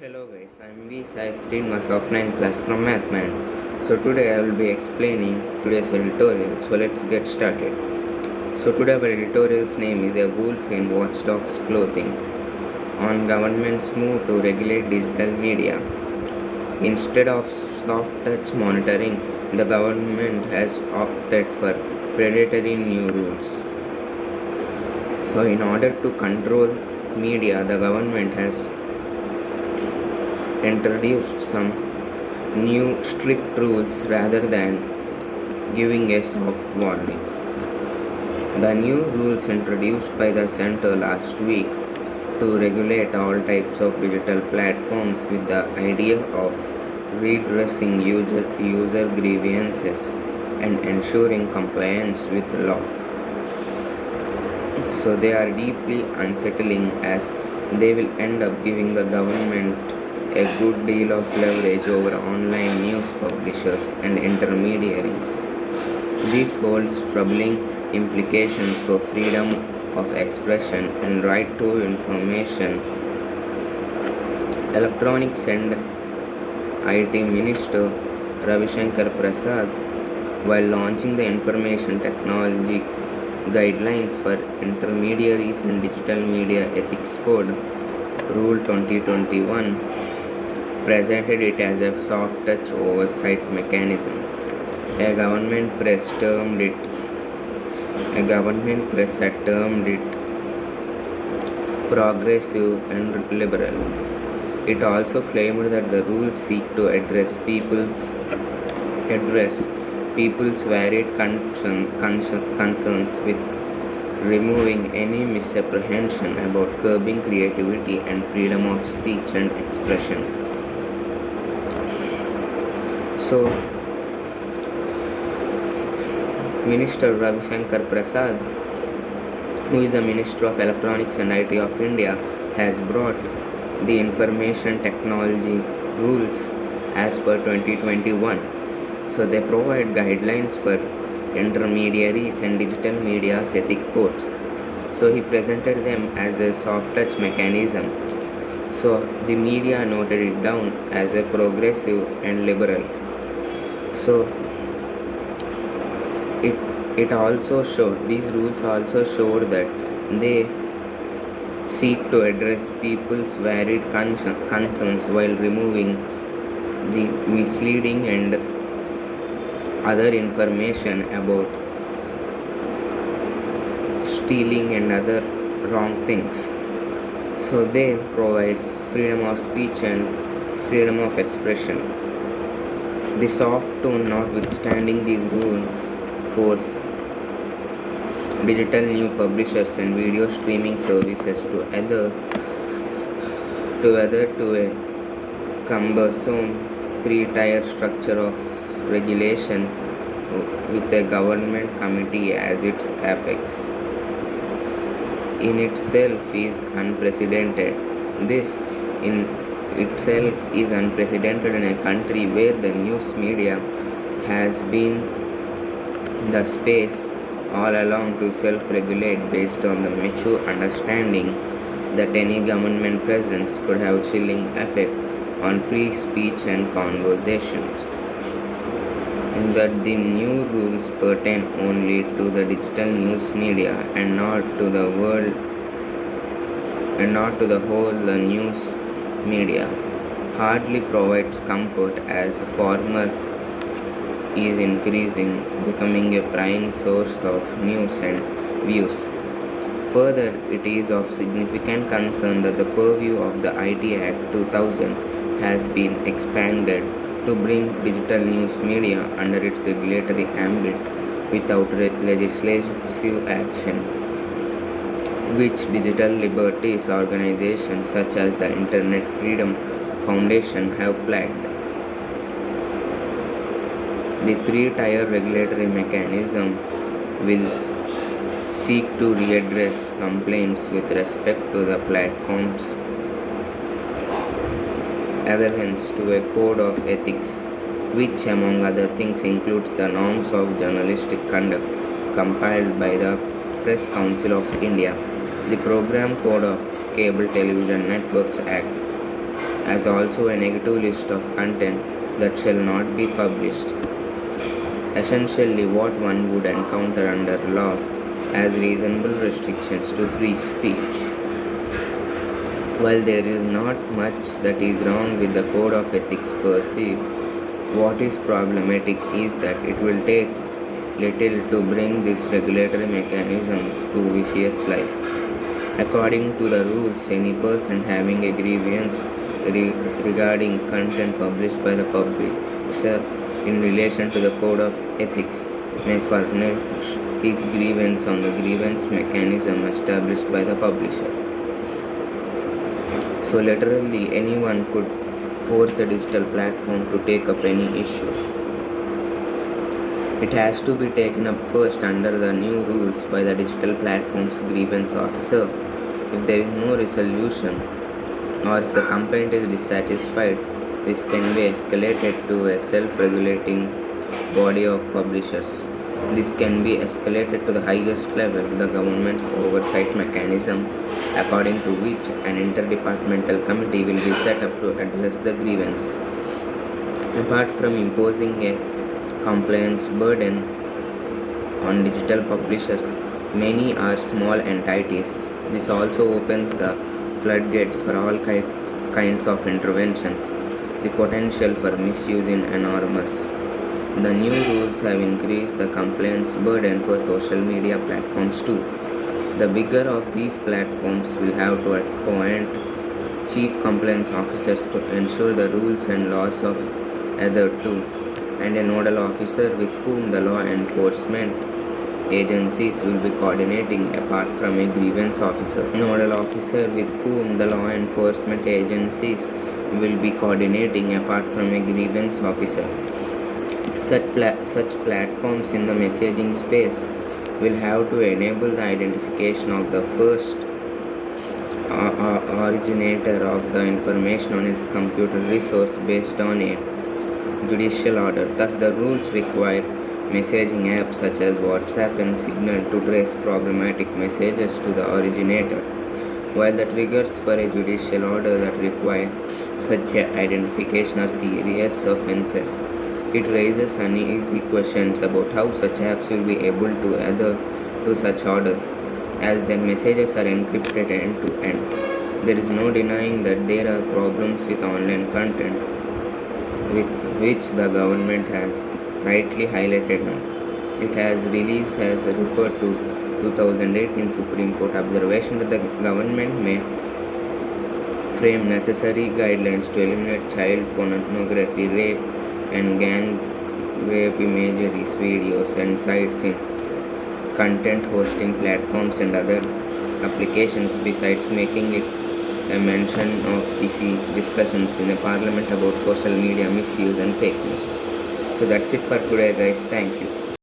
Hello guys, I'm V. Sai Srinivas of 9th class from Mathman. So today I will be explaining today's editorial. So let's get started. So today our editorial's name is A Wolf in Watchdog's Clothing on government's move to regulate digital media. Instead of soft touch monitoring, the government has opted for predatory new rules. So in order to control media, the government has introduced some new strict rules rather than giving a soft warning. The new rules introduced by the center last week to regulate all types of digital platforms with the idea of redressing user grievances and ensuring compliance with the law. So they are deeply unsettling as they will end up giving the government a good deal of leverage over online news publishers and intermediaries. This holds troubling implications for freedom of expression and right to information. Electronics and IT Minister Ravi Shankar Prasad, while launching the Information Technology Guidelines for Intermediaries and Digital Media Ethics Code, Rule 2021, presented it as a soft touch oversight mechanism. A government press had termed it progressive and liberal. It also claimed that the rules seek to address people's varied concerns with removing any misapprehension about curbing creativity and freedom of speech and expression. So, Minister Ravi Shankar Prasad, who is the Minister of Electronics and IT of India, has brought the information technology rules as per 2021. So they provide guidelines for intermediaries and digital media's ethic codes. So he presented them as a soft touch mechanism. So the media noted it down as a progressive and liberal. So it also showed, these rules also showed that they seek to address people's varied concerns while removing the misleading and other information about stealing and other wrong things. So they provide freedom of speech and freedom of expression. The soft tone notwithstanding these rules force digital news publishers and video streaming services to adhere to a cumbersome three-tier structure of regulation with a government committee as its apex. In itself is unprecedented. This in itself is unprecedented in a country where the news media has been the space all along to self-regulate based on the mature understanding that any government presence could have chilling effect on free speech and conversations, and that the new rules pertain only to the digital news media and not to the whole the news media hardly provides comfort as former is increasing, becoming a prime source of news and views. Further, it is of significant concern that the purview of the IT Act 2000 has been expanded to bring digital news media under its regulatory ambit without legislative action, which digital liberties organizations such as the Internet Freedom Foundation have flagged. The three-tier regulatory mechanism will seek to readdress complaints with respect to the platform's adherence to a code of ethics, which among other things includes the norms of journalistic conduct compiled by the Press Council of India, the Program Code of Cable Television Networks Act, as also a negative list of content that shall not be published. Essentially, what one would encounter under law as reasonable restrictions to free speech. While there is not much that is wrong with the code of ethics per se, what is problematic is that it will take little to bring this regulatory mechanism to vicious life. According to the rules, any person having a grievance regarding content published by the publisher in relation to the code of ethics may furnish his grievance on the grievance mechanism established by the publisher. So literally anyone could force a digital platform to take up any issue. It has to be taken up first under the new rules by the digital platform's grievance officer. If there is no resolution or if the complaint is dissatisfied, this can be escalated to a self-regulating body of publishers. This can be escalated to the highest level, the government's oversight mechanism, according to which an interdepartmental committee will be set up to address the grievance. Apart from imposing a compliance burden on digital publishers, many are small entities. This also opens the floodgates for all kinds of interventions. The potential for misuse is enormous. The new rules have increased the compliance burden for social media platforms too. The bigger of these platforms will have to appoint chief compliance officers to ensure the rules and laws of other two, and a nodal officer with whom the law enforcement agencies will be coordinating apart from a grievance officer. Nodal officer with whom the law enforcement agencies will be coordinating apart from a grievance officer. Such platforms in the messaging space will have to enable the identification of the first originator of the information on its computer resource based on a judicial order. Thus, the rules require messaging apps such as WhatsApp and Signal to trace problematic messages to the originator, while the triggers for a judicial order that require such identification are serious offences. It raises uneasy questions about how such apps will be able to adhere to such orders, as their messages are encrypted end to end. There is no denying that there are problems with online content, with which the government has rightly highlighted now. It has referred to 2018 Supreme Court observation that the government may frame necessary guidelines to eliminate child pornography, rape, and gang rape imageries, videos, and sites in content hosting platforms and other applications, besides making it a mention of PC discussions in the parliament about social media misuse and fake news. So that's it for today, guys. Thank you.